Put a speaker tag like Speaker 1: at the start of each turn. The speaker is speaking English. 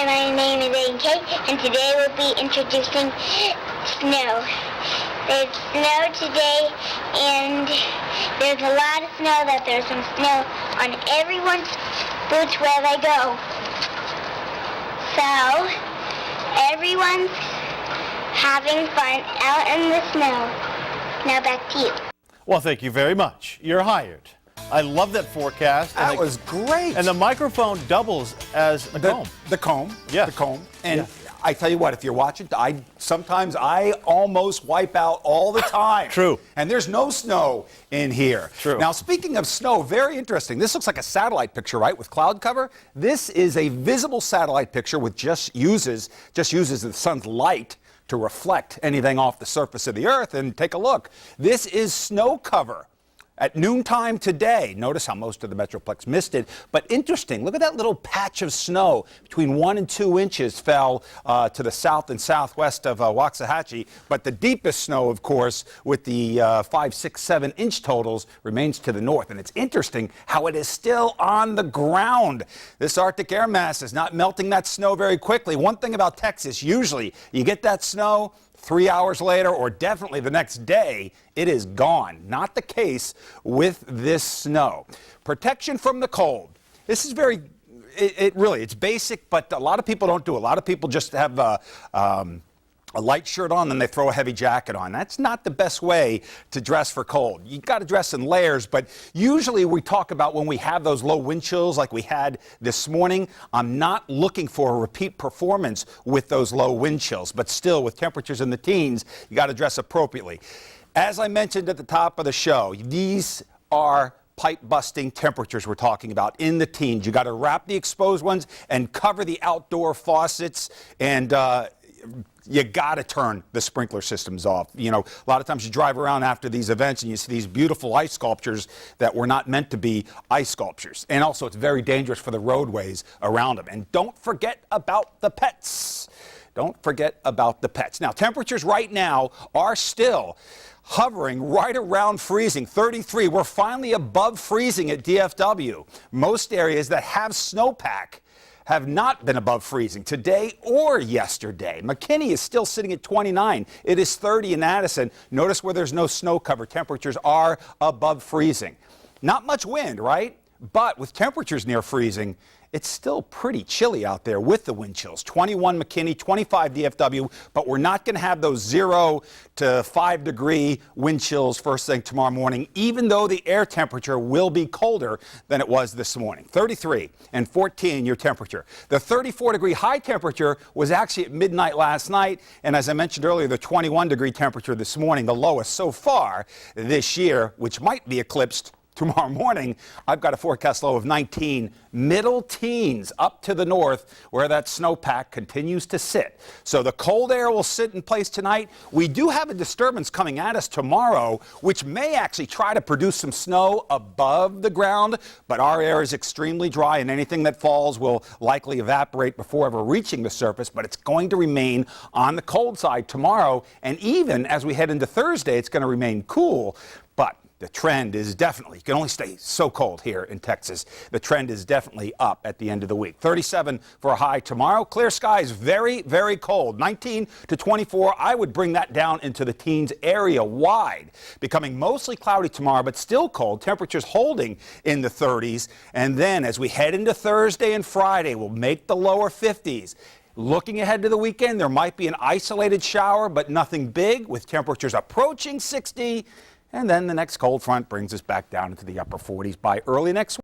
Speaker 1: Hi, my name is AK, and today we'll be introducing snow. There's snow today, and there's a lot of snow that there's some snow on everyone's boots where they go. So, everyone's having fun out in the snow. Now back to you.
Speaker 2: Well, thank you very much. You're hired. I love that forecast.
Speaker 3: That was great.
Speaker 2: And the microphone doubles as a comb.
Speaker 3: The comb.
Speaker 2: Yeah.
Speaker 3: The comb. And
Speaker 2: yeah.
Speaker 3: I tell you what, if you're watching, sometimes I almost wipe out all the time.
Speaker 2: True.
Speaker 3: And there's no snow in here.
Speaker 2: True.
Speaker 3: Now, speaking of snow, very interesting. This looks like a satellite picture, right, with cloud cover. This is a visible satellite picture which just uses the sun's light to reflect anything off the surface of the earth. And take a look. This is snow cover. At noontime today, notice how most of the Metroplex missed it, but interesting, look at that little patch of snow between 1 and 2 inches fell to the south and southwest of Waxahachie, but the deepest snow, of course, with the 5, 6, 7 inch totals remains to the north. And it's interesting how it is still on the ground. This Arctic air mass is not melting that snow very quickly. One thing about Texas, usually you get that snow, 3 hours later, or definitely the next day, it is gone. Not the case with this snow. Protection from the cold. This is it's basic, but a lot of people don't do it. A lot of people just have a light shirt on, then they throw a heavy jacket on. That's not the best way to dress for cold. You got to dress in layers, but usually we talk about when we have those low wind chills like we had this morning. I'm not looking for a repeat performance with those low wind chills, but still with temperatures in the teens, you got to dress appropriately. As I mentioned at the top of the show, these are pipe-busting temperatures we're talking about in the teens. You got to wrap the exposed ones and cover the outdoor faucets, and you got to turn the sprinkler systems off. You know, a lot of times you drive around after these events and you see these beautiful ice sculptures that were not meant to be ice sculptures. And also it's very dangerous for the roadways around them. And don't forget about the pets. Don't forget about the pets. Now, temperatures right now are still hovering right around freezing, 33. We're finally above freezing at DFW. Most areas that have snowpack have not been above freezing today or yesterday. McKinney is still sitting at 29. It is 30 in Addison. Notice where there's no snow cover, temperatures are above freezing. Not much wind, right? But with temperatures near freezing, it's still pretty chilly out there with the wind chills. 21 McKinney, 25 DFW, but we're not going to have those 0 to 5 degree wind chills first thing tomorrow morning, even though the air temperature will be colder than it was this morning. 33 and 14 your temperature. The 34 degree high temperature was actually at midnight last night, and as I mentioned earlier, the 21 degree temperature this morning, the lowest so far this year, which might be eclipsed tomorrow morning. I've got a forecast low of 19, middle teens up to the north where that snowpack continues to sit. So the cold air will sit in place tonight. We do have a disturbance coming at us tomorrow, which may actually try to produce some snow above the ground, but our air is extremely dry and anything that falls will likely evaporate before ever reaching the surface, but it's going to remain on the cold side tomorrow. And even as we head into Thursday, it's going to remain cool, but the trend is definitely, you can only stay so cold here in Texas. The trend is definitely up at the end of the week. 37 for a high tomorrow. Clear skies, very, very cold. 19 to 24. I would bring that down into the teens area wide. Becoming mostly cloudy tomorrow, but still cold. Temperatures holding in the 30s. And then as we head into Thursday and Friday, we'll make the lower 50s. Looking ahead to the weekend, there might be an isolated shower, but nothing big, with temperatures approaching 60. And then the next cold front brings us back down into the upper 40s by early next week.